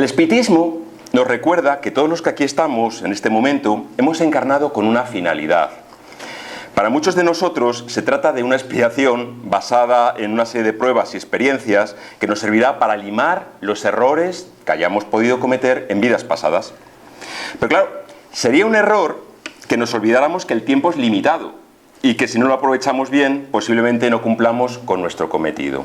El espiritismo nos recuerda que todos los que aquí estamos, en este momento, hemos encarnado con una finalidad. Para muchos de nosotros se trata de una expiación basada en una serie de pruebas y experiencias que nos servirá para limar los errores que hayamos podido cometer en vidas pasadas. Pero claro, sería un error que nos olvidáramos que el tiempo es limitado y que si no lo aprovechamos bien, posiblemente no cumplamos con nuestro cometido.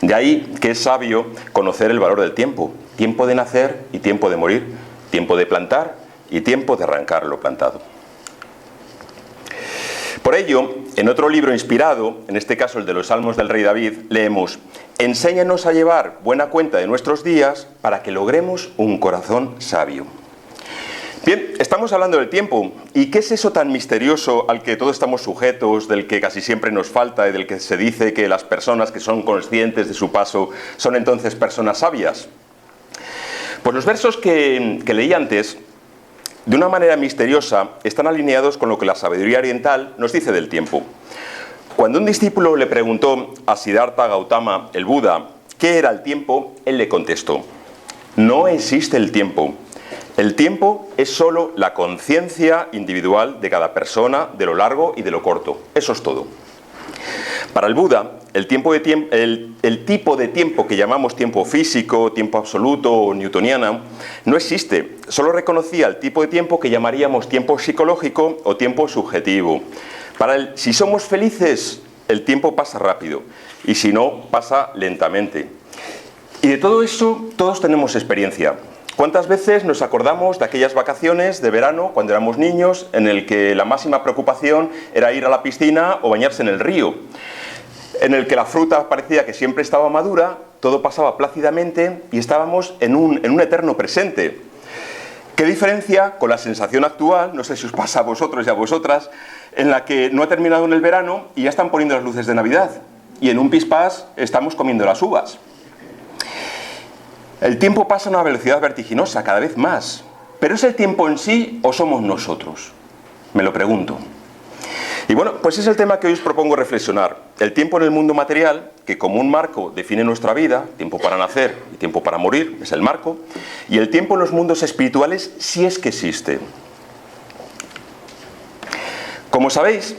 De ahí que es sabio conocer el valor del tiempo. Tiempo de nacer y tiempo de morir. Tiempo de plantar y tiempo de arrancar lo plantado. Por ello, en otro libro inspirado, en este caso el de los Salmos del rey David, leemos: enséñanos a llevar buena cuenta de nuestros días para que logremos un corazón sabio. Bien, estamos hablando del tiempo. ¿Y qué es eso tan misterioso al que todos estamos sujetos, del que casi siempre nos falta y del que se dice que las personas que son conscientes de su paso son entonces personas sabias? Pues los versos que leí antes, de una manera misteriosa, están alineados con lo que la sabiduría oriental nos dice del tiempo. Cuando un discípulo le preguntó a Siddhartha Gautama, el Buda, ¿qué era el tiempo?, él le contestó: no existe el tiempo. El tiempo es solo la conciencia individual de cada persona, de lo largo y de lo corto. Eso es todo. Para el Buda, el tipo de tiempo que llamamos tiempo físico, tiempo absoluto o newtoniano, no existe. Solo reconocía el tipo de tiempo que llamaríamos tiempo psicológico o tiempo subjetivo. Para él, si somos felices, el tiempo pasa rápido, y si no, pasa lentamente. Y de todo eso, todos tenemos experiencia. ¿Cuántas veces nos acordamos de aquellas vacaciones de verano, cuando éramos niños, en el que la máxima preocupación era ir a la piscina o bañarse en el río? En el que la fruta parecía que siempre estaba madura, todo pasaba plácidamente y estábamos en un eterno presente. ¿Qué diferencia con la sensación actual, no sé si os pasa a vosotros y a vosotras, en la que no ha terminado en el verano y ya están poniendo las luces de Navidad? Y en un pispás estamos comiendo las uvas. El tiempo pasa a una velocidad vertiginosa, cada vez más. ¿Pero es el tiempo en sí o somos nosotros? Me lo pregunto. Y bueno, pues es el tema que hoy os propongo reflexionar. El tiempo en el mundo material, que como un marco define nuestra vida, tiempo para nacer y tiempo para morir, es el marco, y el tiempo en los mundos espirituales, si es que existe. Como sabéis,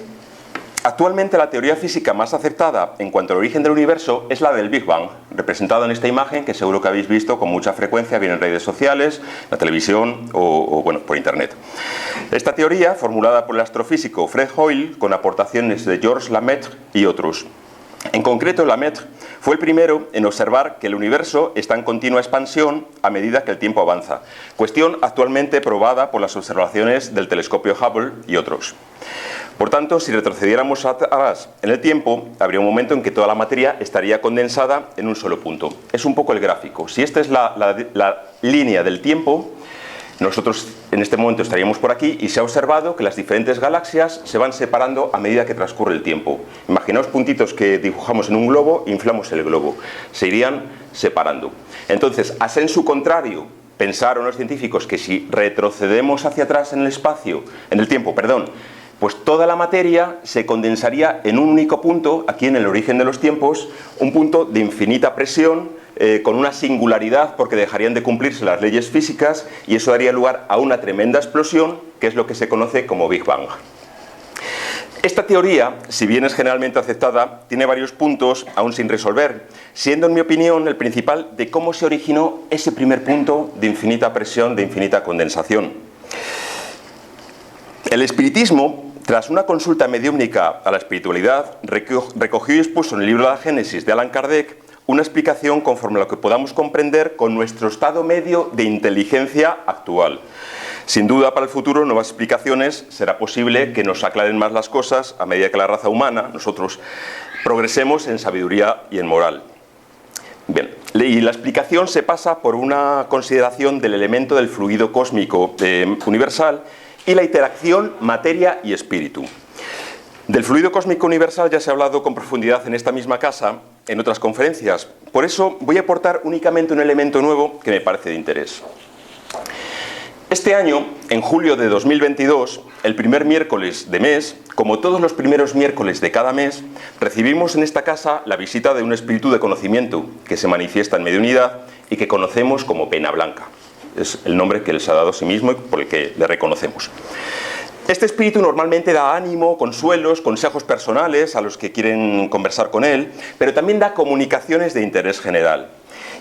actualmente la teoría física más aceptada en cuanto al origen del universo es la del Big Bang, representada en esta imagen que seguro que habéis visto con mucha frecuencia, bien en redes sociales, la televisión o bueno, por internet. Esta teoría, formulada por el astrofísico Fred Hoyle, con aportaciones de Georges Lemaitre y otros. En concreto, Lemaitre fue el primero en observar que el universo está en continua expansión a medida que el tiempo avanza, cuestión actualmente probada por las observaciones del telescopio Hubble y otros. Por tanto, si retrocediéramos atrás en el tiempo, habría un momento en que toda la materia estaría condensada en un solo punto. Es un poco el gráfico. Si esta es la línea del tiempo, nosotros en este momento estaríamos por aquí y se ha observado que las diferentes galaxias se van separando a medida que transcurre el tiempo. Imaginaos puntitos que dibujamos en un globo, inflamos el globo. Se irían separando. Entonces, a sensu contrario, pensaron los científicos que si retrocedemos hacia atrás en el espacio, en el tiempo, perdón, pues toda la materia se condensaría en un único punto, aquí en el origen de los tiempos, un punto de infinita presión, con una singularidad porque dejarían de cumplirse las leyes físicas y eso daría lugar a una tremenda explosión, que es lo que se conoce como Big Bang. Esta teoría, si bien es generalmente aceptada, tiene varios puntos aún sin resolver, siendo en mi opinión el principal de cómo se originó ese primer punto de infinita presión, de infinita condensación. El espiritismo, tras una consulta mediúmnica a la espiritualidad, recogió y expuso en el libro de la Génesis de Allan Kardec una explicación conforme a lo que podamos comprender con nuestro estado medio de inteligencia actual. Sin duda, para el futuro, nuevas explicaciones será posible que nos aclaren más las cosas a medida que la raza humana, nosotros, progresemos en sabiduría y en moral. Bien, y la explicación se pasa por una consideración del elemento del fluido cósmico universal y la interacción materia y espíritu. Del fluido cósmico universal ya se ha hablado con profundidad en esta misma casa, en otras conferencias. Por eso voy a aportar únicamente un elemento nuevo que me parece de interés. Este año, en julio de 2022, el primer miércoles de mes, como todos los primeros miércoles de cada mes, recibimos en esta casa la visita de un espíritu de conocimiento que se manifiesta en mediunidad y que conocemos como pena blanca. Es el nombre que él se ha dado a sí mismo y por el que le reconocemos. Este espíritu normalmente da ánimo, consuelos, consejos personales a los que quieren conversar con él, pero también da comunicaciones de interés general.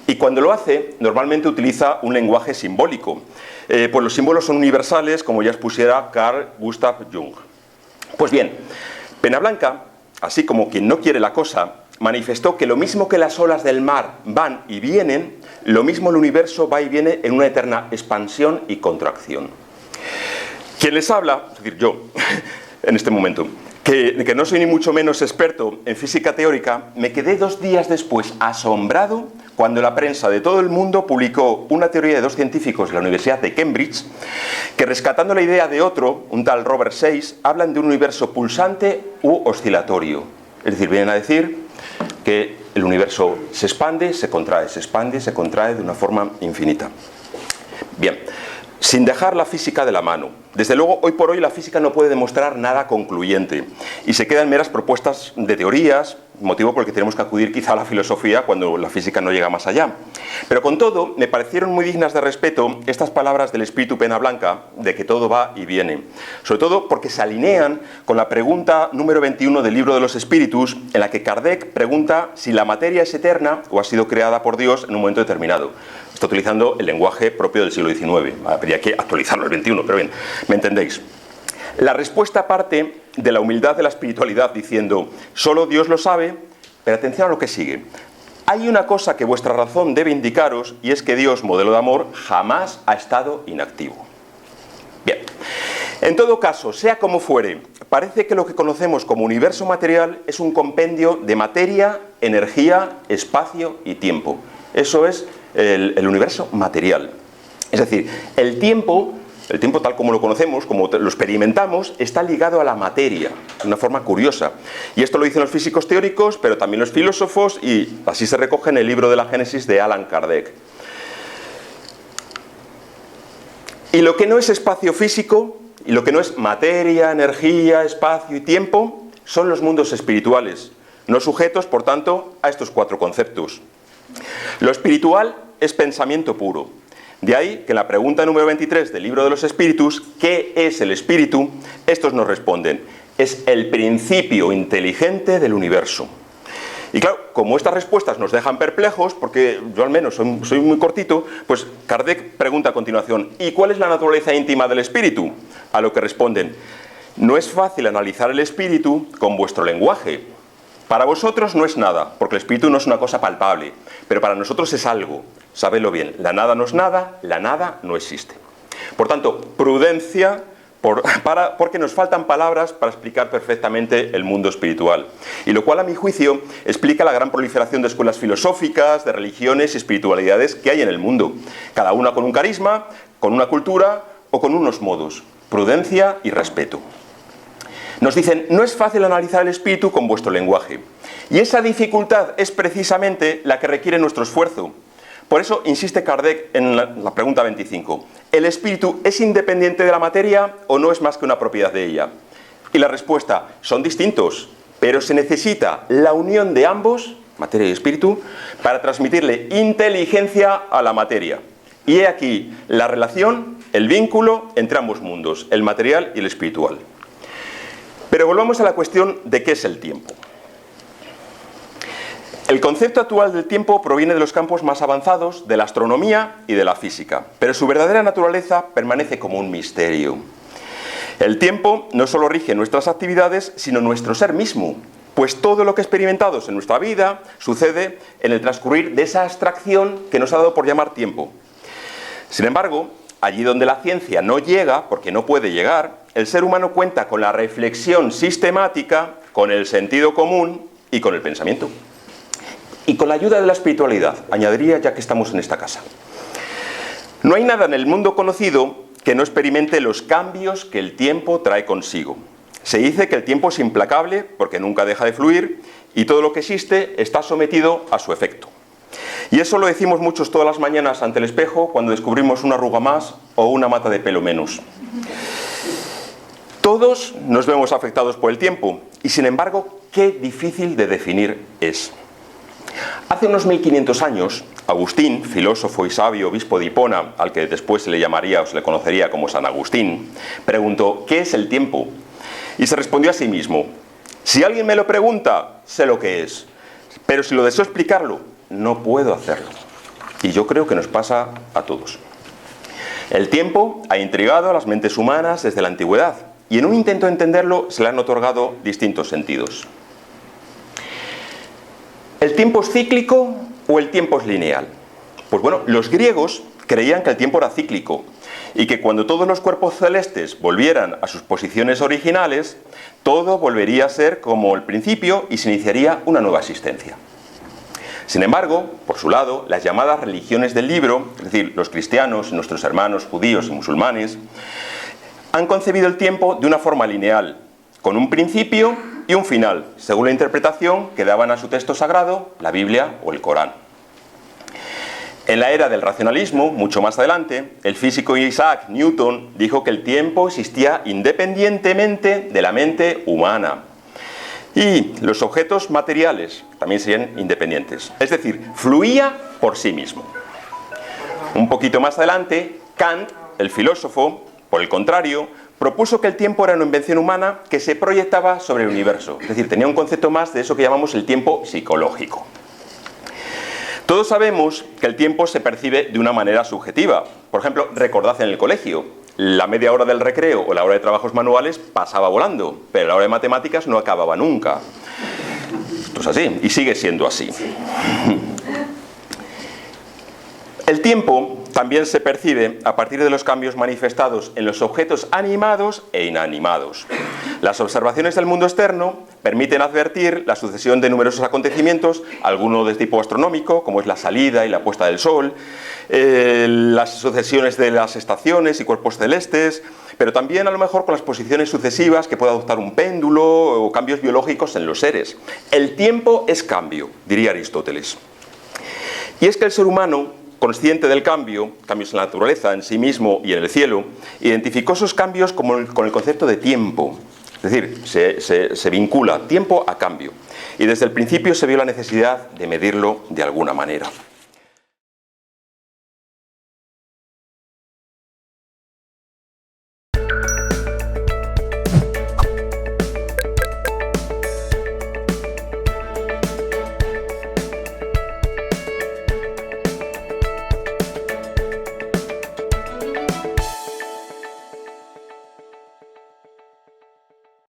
Y cuando lo hace, normalmente utiliza un lenguaje simbólico, pues los símbolos son universales, como ya expusiera Carl Gustav Jung. Pues bien, Pena Blanca, así como quien no quiere la cosa, manifestó que lo mismo que las olas del mar van y vienen, lo mismo el universo va y viene en una eterna expansión y contracción. Quien les habla, es decir, yo, en este momento, que no soy ni mucho menos experto en física teórica, me quedé 2 días después asombrado cuando la prensa de todo el mundo publicó una teoría de 2 científicos de la Universidad de Cambridge que, rescatando la idea de otro, un tal Robert Sayce, hablan de un universo pulsante u oscilatorio. Es decir, vienen a decir que el universo se expande, se contrae, se expande, se contrae de una forma infinita. Bien, sin dejar la física de la mano. Desde luego, hoy por hoy la física no puede demostrar nada concluyente y se quedan meras propuestas de teorías, motivo por el que tenemos que acudir quizá a la filosofía cuando la física no llega más allá. Pero con todo, me parecieron muy dignas de respeto estas palabras del espíritu Pena Blanca, de que todo va y viene. Sobre todo porque se alinean con la pregunta número 21 del Libro de los Espíritus, en la que Kardec pregunta si la materia es eterna o ha sido creada por Dios en un momento determinado. Está utilizando el lenguaje propio del siglo XIX. Habría que actualizarlo el XXI, pero bien, ¿me entendéis? La respuesta parte de la humildad de la espiritualidad diciendo, solo Dios lo sabe, pero atención a lo que sigue. Hay una cosa que vuestra razón debe indicaros y es que Dios, modelo de amor, jamás ha estado inactivo. Bien, en todo caso, sea como fuere, parece que lo que conocemos como universo material es un compendio de materia, energía, espacio y tiempo. Eso es el universo material. Es decir, el tiempo tal como lo conocemos, como lo experimentamos, está ligado a la materia, de una forma curiosa. Y esto lo dicen los físicos teóricos, pero también los filósofos, y así se recoge en el libro de la Génesis de Allan Kardec. Y lo que no es espacio físico, y lo que no es materia, energía, espacio y tiempo, son los mundos espirituales, no sujetos, por tanto, a estos 4 conceptos. Lo espiritual es pensamiento puro. De ahí que en la pregunta número 23 del Libro de los Espíritus, ¿qué es el espíritu?, estos nos responden, es el principio inteligente del universo. Y claro, como estas respuestas nos dejan perplejos, porque yo al menos soy muy cortito, pues Kardec pregunta a continuación, ¿y cuál es la naturaleza íntima del espíritu? A lo que responden, no es fácil analizar el espíritu con vuestro lenguaje. Para vosotros no es nada, porque el espíritu no es una cosa palpable, pero para nosotros es algo. Sabedlo bien, la nada no es nada, la nada no existe. Por tanto, prudencia, porque nos faltan palabras para explicar perfectamente el mundo espiritual. Y lo cual, a mi juicio, explica la gran proliferación de escuelas filosóficas, de religiones y espiritualidades que hay en el mundo. Cada una con un carisma, con una cultura o con unos modos. Prudencia y respeto. Nos dicen, no es fácil analizar el espíritu con vuestro lenguaje. Y esa dificultad es precisamente la que requiere nuestro esfuerzo. Por eso insiste Kardec en la pregunta 25. ¿El espíritu es independiente de la materia o no es más que una propiedad de ella? Y la respuesta, son distintos, pero se necesita la unión de ambos, materia y espíritu, para transmitirle inteligencia a la materia. Y he aquí la relación, el vínculo entre ambos mundos, el material y el espiritual. Pero volvamos a la cuestión de qué es el tiempo. El concepto actual del tiempo proviene de los campos más avanzados de la astronomía y de la física, pero su verdadera naturaleza permanece como un misterio. El tiempo no solo rige nuestras actividades, sino nuestro ser mismo, pues todo lo que experimentados en nuestra vida sucede en el transcurrir de esa abstracción que nos ha dado por llamar tiempo. Sin embargo, allí donde la ciencia no llega, porque no puede llegar, el ser humano cuenta con la reflexión sistemática, con el sentido común y con el pensamiento. Y con la ayuda de la espiritualidad, añadiría ya que estamos en esta casa. No hay nada en el mundo conocido que no experimente los cambios que el tiempo trae consigo. Se dice que el tiempo es implacable porque nunca deja de fluir y todo lo que existe está sometido a su efecto. Y eso lo decimos muchos todas las mañanas ante el espejo cuando descubrimos una arruga más o una mata de pelo menos. Todos nos vemos afectados por el tiempo y sin embargo, qué difícil de definir es. Hace unos 1500 años, Agustín, filósofo y sabio obispo de Hipona, al que después se le llamaría o se le conocería como San Agustín, preguntó: ¿qué es el tiempo? Y se respondió a sí mismo: si alguien me lo pregunta, sé lo que es, pero si lo deseo explicarlo, no puedo hacerlo. Y yo creo que nos pasa a todos. El tiempo ha intrigado a las mentes humanas desde la antigüedad, y en un intento de entenderlo se le han otorgado distintos sentidos. ¿El tiempo es cíclico o el tiempo es lineal? Pues bueno, los griegos creían que el tiempo era cíclico y que cuando todos los cuerpos celestes volvieran a sus posiciones originales, todo volvería a ser como el principio y se iniciaría una nueva existencia. Sin embargo, por su lado, las llamadas religiones del libro, es decir, los cristianos, nuestros hermanos judíos y musulmanes, han concebido el tiempo de una forma lineal, con un principio y un final, según la interpretación que daban a su texto sagrado, la Biblia o el Corán. En la era del racionalismo, mucho más adelante, el físico Isaac Newton dijo que el tiempo existía independientemente de la mente humana. Y los objetos materiales también serían independientes, es decir, fluía por sí mismo. Un poquito más adelante, Kant, el filósofo, por el contrario, propuso que el tiempo era una invención humana que se proyectaba sobre el universo, es decir, tenía un concepto más de eso que llamamos el tiempo psicológico. Todos sabemos que el tiempo se percibe de una manera subjetiva. Por ejemplo, recordad en el colegio, la media hora del recreo o la hora de trabajos manuales pasaba volando, pero la hora de matemáticas no acababa nunca. Esto es así, y sigue siendo así. El tiempo también se percibe a partir de los cambios manifestados en los objetos animados e inanimados. Las observaciones del mundo externo permiten advertir la sucesión de numerosos acontecimientos, algunos de tipo astronómico, como es la salida y la puesta del sol, las sucesiones de las estaciones y cuerpos celestes, pero también a lo mejor con las posiciones sucesivas que puede adoptar un péndulo o cambios biológicos en los seres. El tiempo es cambio, diría Aristóteles. Y es que el ser humano, consciente del cambio, cambios en la naturaleza, en sí mismo y en el cielo, identificó esos cambios con el concepto de tiempo. Es decir, se vincula tiempo a cambio. Y desde el principio se vio la necesidad de medirlo de alguna manera.